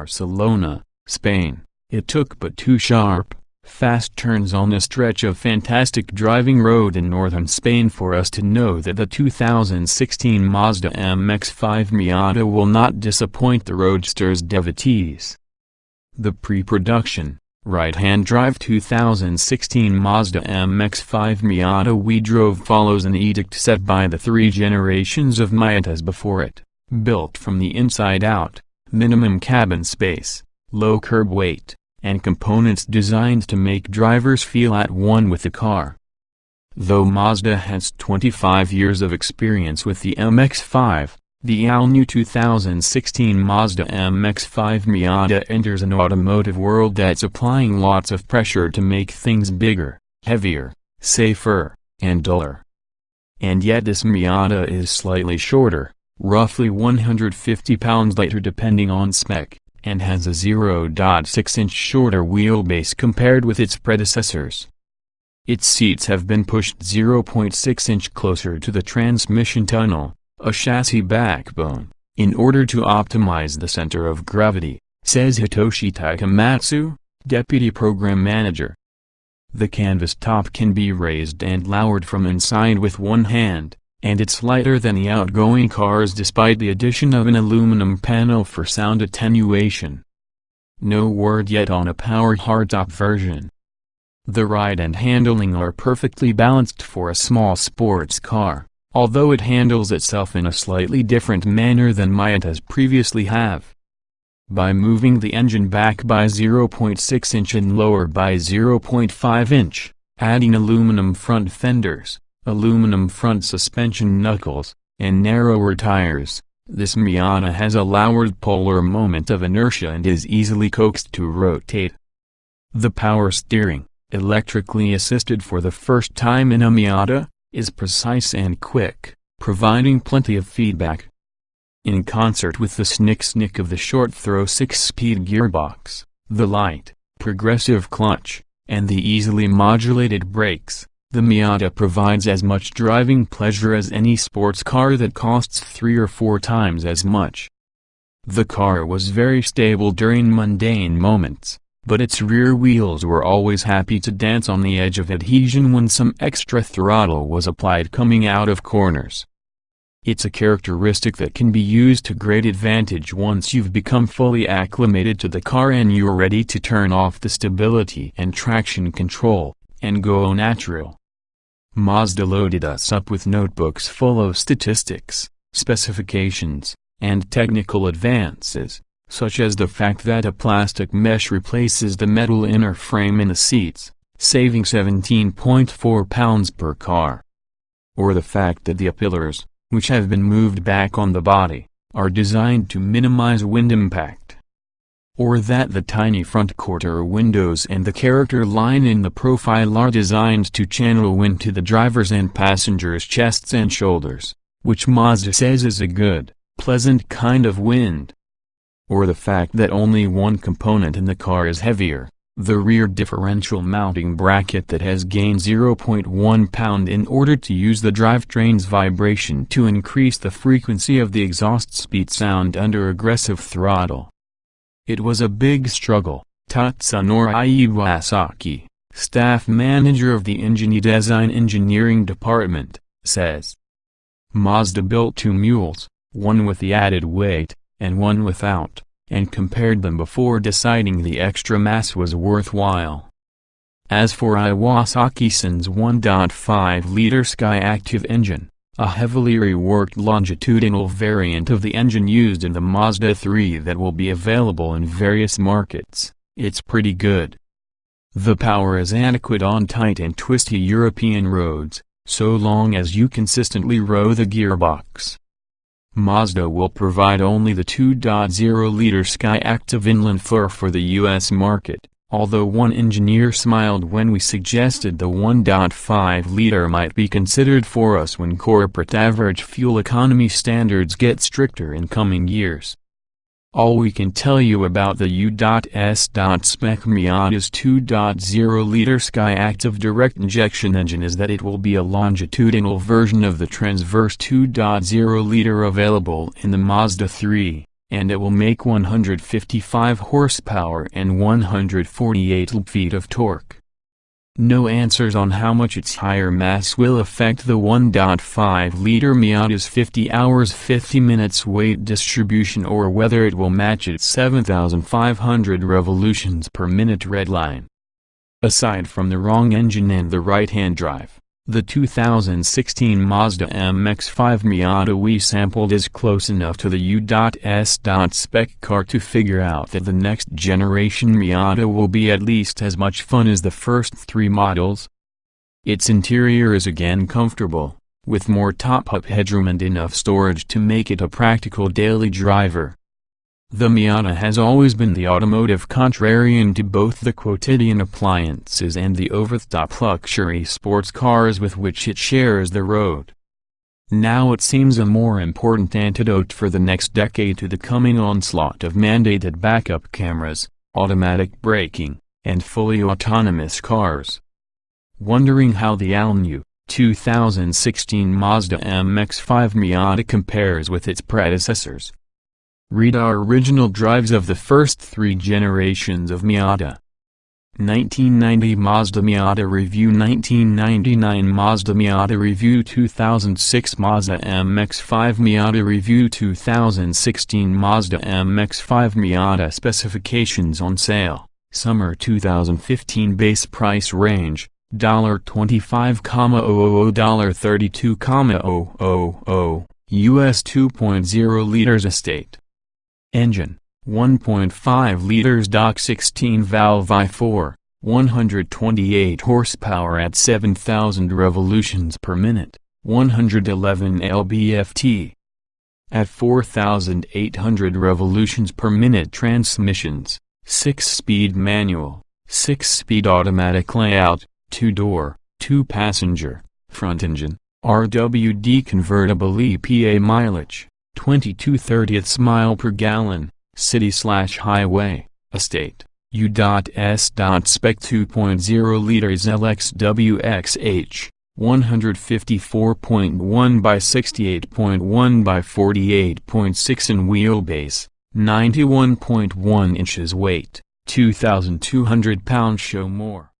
Barcelona, Spain. It took but 2 sharp, fast turns on a stretch of fantastic driving road in northern Spain for us to know that the 2016 Mazda MX-5 Miata will not disappoint the Roadster's devotees. The pre-production, right-hand drive 2016 Mazda MX-5 Miata we drove follows an edict set by the 3 generations of Miatas before it, built from the inside out, minimum cabin space, low curb weight, and components designed to make drivers feel at one with the car. Though Mazda has 25 years of experience with the MX-5, the all-new 2016 Mazda MX-5 Miata enters an automotive world that's applying lots of pressure to make things bigger, heavier, safer, and duller. And yet this Miata is slightly shorter, roughly 150 pounds lighter depending on spec, and has a 0.6-inch shorter wheelbase compared with its predecessors. Its seats have been pushed 0.6-inch closer to the transmission tunnel, a chassis backbone, in order to optimize the center of gravity, says Hitoshi Takamatsu, deputy program manager. The canvas top can be raised and lowered from inside with one hand, and it's lighter than the outgoing cars despite the addition of an aluminum panel for sound attenuation. No word yet on a power hardtop version. The ride and handling are perfectly balanced for a small sports car, although it handles itself in a slightly different manner than Miatas previously have. By moving the engine back by 0.6-inch and lower by 0.5-inch, adding aluminum front fenders, aluminum front suspension knuckles, and narrower tires, this Miata has a lowered polar moment of inertia and is easily coaxed to rotate. The power steering, electrically assisted for the first time in a Miata, is precise and quick, providing plenty of feedback. In concert with the snick-snick of the short-throw 6-speed gearbox, the light, progressive clutch, and the easily modulated brakes, the Miata provides as much driving pleasure as any sports car that costs 3 or 4 times as much. The car was very stable during mundane moments, but its rear wheels were always happy to dance on the edge of adhesion when some extra throttle was applied coming out of corners. It's a characteristic that can be used to great advantage once you've become fully acclimated to the car and you're ready to turn off the stability and traction control, and go natural. Mazda loaded us up with notebooks full of statistics, specifications, and technical advances, such as the fact that a plastic mesh replaces the metal inner frame in the seats, saving 17.4 pounds per car. Or the fact that the pillars, which have been moved back on the body, are designed to minimize wind impact. Or that the tiny front quarter windows and the character line in the profile are designed to channel wind to the drivers' and passengers' chests and shoulders, which Mazda says is a good, pleasant kind of wind. Or the fact that only one component in the car is heavier, the rear differential mounting bracket that has gained 0.1 pound in order to use the drivetrain's vibration to increase the frequency of the exhaust speed sound under aggressive throttle. It was a big struggle, Tatsunori Iwasaki, staff manager of the Engine Design Engineering Department, says. Mazda built 2 mules, one with the added weight, and one without, and compared them before deciding the extra mass was worthwhile. As for Iwasaki-san's 1.5-liter Skyactiv engine, a heavily reworked longitudinal variant of the engine used in the Mazda 3 that will be available in various markets, it's pretty good. The power is adequate on tight and twisty European roads, so long as you consistently row the gearbox. Mazda will provide only the 2.0-liter Skyactiv inland 4 for the US market, although one engineer smiled when we suggested the 1.5-liter might be considered for us when corporate average fuel economy standards get stricter in coming years. All we can tell you about the U.S.spec Miata's 2.0-liter Skyactiv direct injection engine is that it will be a longitudinal version of the transverse 2.0-liter available in the Mazda 3, and it will make 155 horsepower and 148 lb-feet of torque. No answers on how much its higher mass will affect the 1.5-liter Miata's 50 hours 50 minutes weight distribution, or whether it will match its 7,500 revolutions per minute redline. Aside from the wrong engine and the right-hand drive, the 2016 Mazda MX-5 Miata we sampled is close enough to the U.S. spec car to figure out that the next generation Miata will be at least as much fun as the first three models. Its interior is again comfortable, with more top-up headroom and enough storage to make it a practical daily driver. The Miata has always been the automotive contrarian to both the quotidian appliances and the over-the-top luxury sports cars with which it shares the road. Now it seems a more important antidote for the next decade to the coming onslaught of mandated backup cameras, automatic braking, and fully autonomous cars. Wondering how the all-new 2016 Mazda MX-5 Miata compares with its predecessors? Read our original drives of the first three generations of Miata. 1990 Mazda Miata Review, 1999 Mazda Miata Review, 2006 Mazda MX-5 Miata Review, 2016 Mazda MX-5 Miata Specifications on sale, Summer 2015. Base price range, $25,000 $32,000, US 2.0 liters estate. Engine, 1.5 liters Doc 16 valve i4, 128 horsepower at 7,000 revolutions per minute, 111 lb-ft. At 4,800 revolutions per minute. Transmissions, 6-speed manual, 6-speed automatic layout, 2-door, 2-passenger, front engine, RWD convertible. EPA mileage, 22/30 mile per gallon, city/highway, estate, U.S. spec 2.0 liters LXWXH, 154.1 by 68.1 by 48.6 in wheelbase, 91.1 inches. Weight, 2,200 pounds. Show more.